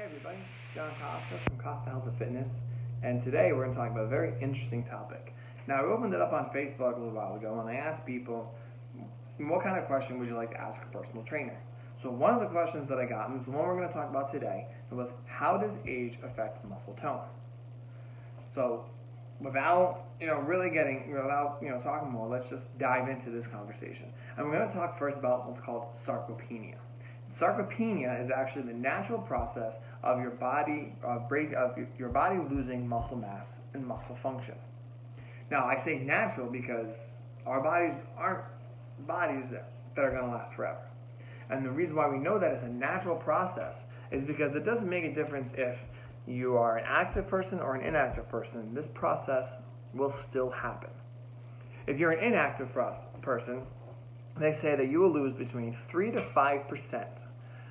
Hey everybody, John Costa from Costa Health and Fitness, and today we're going to talk about a very interesting topic. Now, I opened it up on Facebook a little while ago and I asked people, what kind of question would you like to ask a personal trainer? So one of the questions that I got, and this is the one we're going to talk about today, was how does age affect muscle tone? So without talking more, let's just dive into this conversation. And we're going to talk first about what's called sarcopenia. Sarcopenia is actually the natural process of your body your body losing muscle mass and muscle function. Now, I say natural because our bodies aren't bodies that are going to last forever. And the reason why we know that it's a natural process is because it doesn't make a difference if you are an active person or an inactive person. This process will still happen. If you're an inactive person, they say that you will lose between 3 to 5%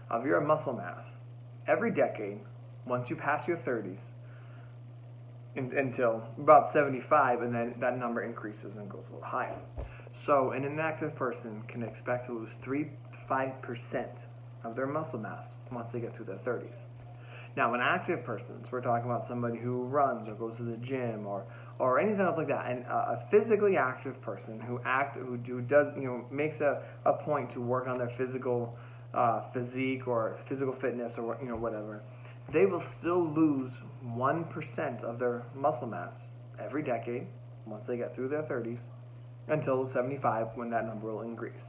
of your muscle mass every decade once you pass your 30s until about 75, and then that number increases and goes a little higher. So an inactive person can expect to lose 3 to 5% of their muscle mass once they get through their 30s. Now, an active person, so we're talking about somebody who runs or goes to the gym or anything else like that, and a physically active person who does makes a point to work on their physical physique or physical fitness or whatever, they will still lose 1% of their muscle mass every decade once they get through their 30s until 75, when that number will increase.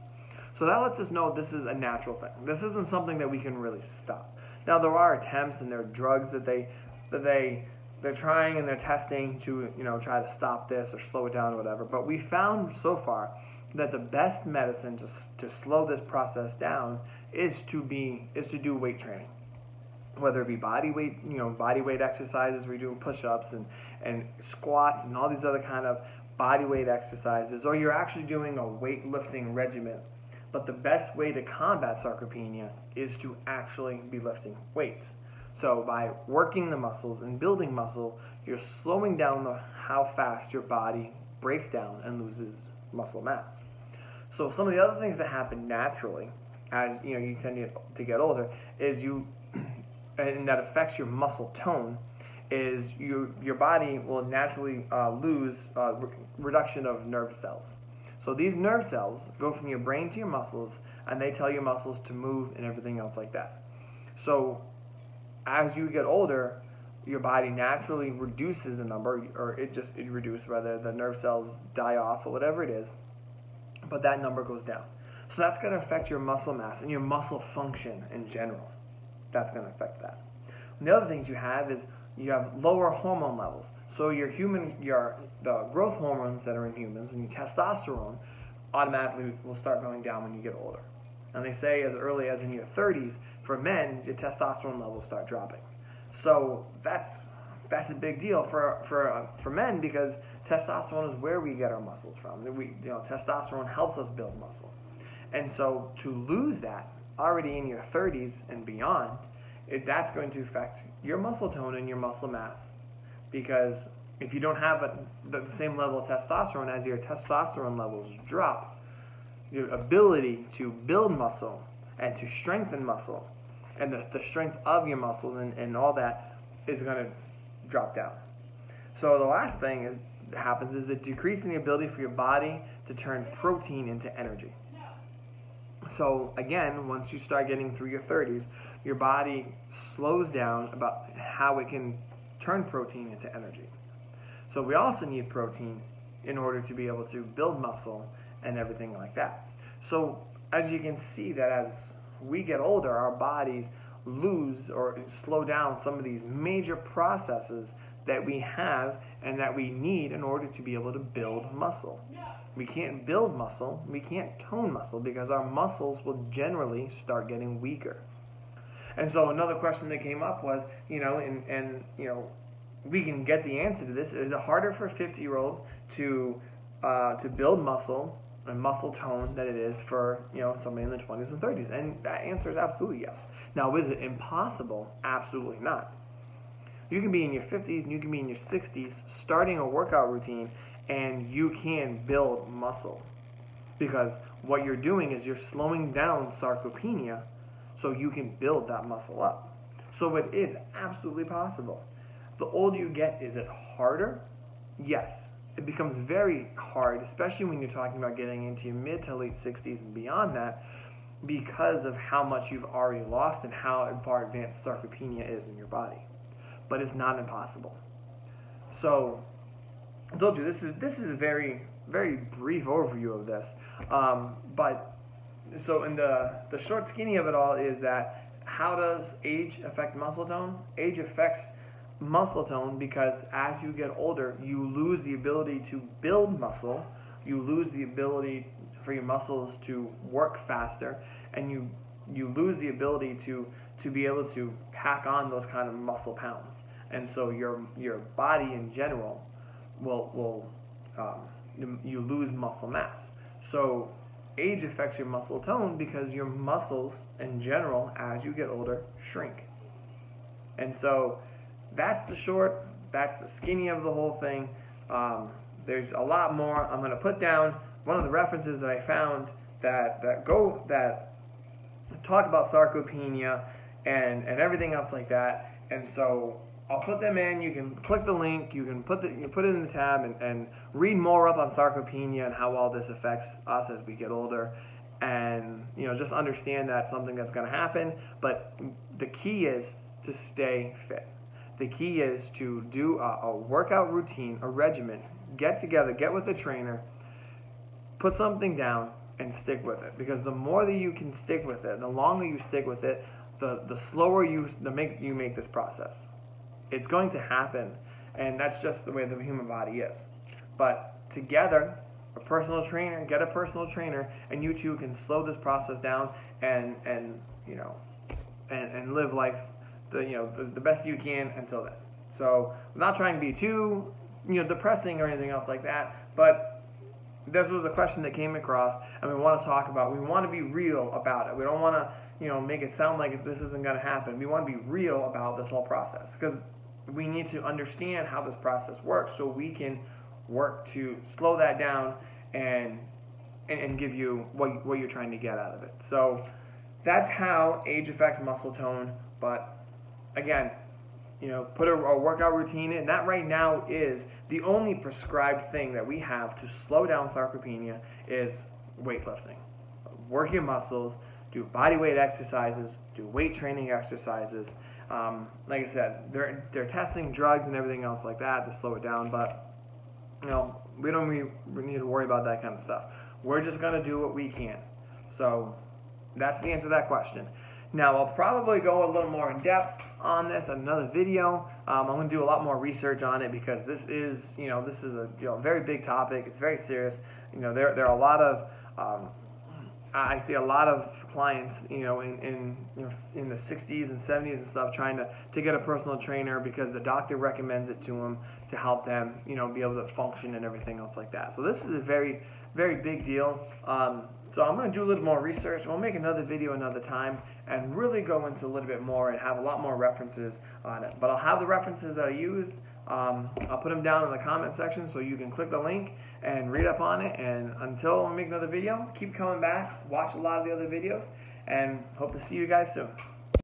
So that lets us know this is a natural thing. This isn't something that we can really stop. Now, there are attempts and there are drugs that they're trying and they're testing to try to stop this or slow it down or whatever. But we found so far that the best medicine to slow this process down is to do weight training, whether it be body weight exercises, where you're doing push-ups and squats and all these other kind of body weight exercises, or you're actually doing a weightlifting regimen. But the best way to combat sarcopenia is to actually be lifting weights. So by working the muscles and building muscle, you're slowing down how fast your body breaks down and loses muscle mass. So some of the other things that happen naturally as you tend to get older is and that affects your muscle tone, is your body will naturally lose reduction of nerve cells. So these nerve cells go from your brain to your muscles, and they tell your muscles to move and everything else like that. So as you get older, your body naturally reduces the number, or it reduces, whether the nerve cells die off or whatever it is, but that number goes down. So that's going to affect your muscle mass and your muscle function in general. That's going to affect that. And the other things you have is you have lower hormone levels. So the growth hormones that are in humans and your testosterone automatically will start going down when you get older. And they say as early as in your 30s, for men, your testosterone levels start dropping. So that's a big deal for men, because testosterone is where we get our muscles from. Testosterone helps us build muscle. And so to lose that already in your 30s and beyond, that's going to affect your muscle tone and your muscle mass. Because if you don't have the same level of testosterone, as your testosterone levels drop, your ability to build muscle and to strengthen muscle and the strength of your muscles and all that is going to drop down. So the last thing that happens is it decreases the ability for your body to turn protein into energy. So again, once you start getting through your 30s, your body slows down about how it can turn protein into energy. So we also need protein in order to be able to build muscle and everything like that. So as you can see, that as we get older, our bodies lose or slow down some of these major processes that we have and that we need in order to be able to build muscle. We can't build muscle, we can't tone muscle, because our muscles will generally start getting weaker. And so another question that came up was, we can get the answer to this. Is it harder for a 50-year-old to build muscle and muscle tone than it is for somebody in the 20s and 30s? And that answer is absolutely yes. Now, is it impossible? Absolutely not. You can be in your 50s and you can be in your 60s starting a workout routine, and you can build muscle, because what you're doing is you're slowing down sarcopenia so you can build that muscle up. So it is absolutely possible. The older you get, is it harder? Yes. It becomes very hard, especially when you're talking about getting into your mid to late 60s and beyond that, because of how much you've already lost and how far advanced sarcopenia is in your body. But it's not impossible. So, I told you this is a very brief overview of this. But so in the short skinny of it all is that how does age affect muscle tone? Age affects muscle tone because as you get older, you lose the ability to build muscle, you lose the ability for your muscles to work faster, and you lose the ability to be able to pack on those kind of muscle pounds. And so your body in general will you lose muscle mass. So age affects your muscle tone because your muscles in general, as you get older, shrink. And so that's the short, that's the skinny of the whole thing. There's a lot more. I'm going to put down one of the references that I found that talk about sarcopenia and everything else like that. And so I'll put them in. You can click the link. You can put it in the tab and read more up on sarcopenia and how all this affects us as we get older. And just understand that's something that's going to happen. But the key is to stay fit. The key is to do a workout routine, a regimen. Get together, get with a trainer, put something down, and stick with it. Because the more that you can stick with it, the longer you stick with it, the slower you make this process. It's going to happen, and that's just the way the human body is. But together, get a personal trainer, and you two can slow this process down and live life the best you can until then. So I'm not trying to be too depressing or anything else like that, but this was a question that came across, and we want to talk about. We want to be real about it. We don't want to make it sound like this isn't going to happen. We want to be real about this whole process because we need to understand how this process works so we can work to slow that down and give you what you're trying to get out of it. So that's how age affects muscle tone. But again, put a workout routine in. That right now is the only prescribed thing that we have to slow down sarcopenia is weightlifting. Work your muscles, do body weight exercises, do weight training exercises. Like I said, they're testing drugs and everything else like that to slow it down, but we don't need to worry about that kind of stuff. We're just going to do what we can. So that's the answer to that question. Now, I'll probably go a little more in depth on this in another video. I'm going to do a lot more research on it because this is a very big topic. It's very serious. There are a lot of I see a lot of clients, in the 60s and 70s and stuff, trying to get a personal trainer because the doctor recommends it to them to help them, be able to function and everything else like that. So this is a very, very big deal. So I'm going to do a little more research. We'll make another video another time and really go into a little bit more and have a lot more references on it. But I'll have the references that I used. I'll put them down in the comment section so you can click the link and read up on it. And until I make another video, keep coming back, watch a lot of the other videos, and hope to see you guys soon.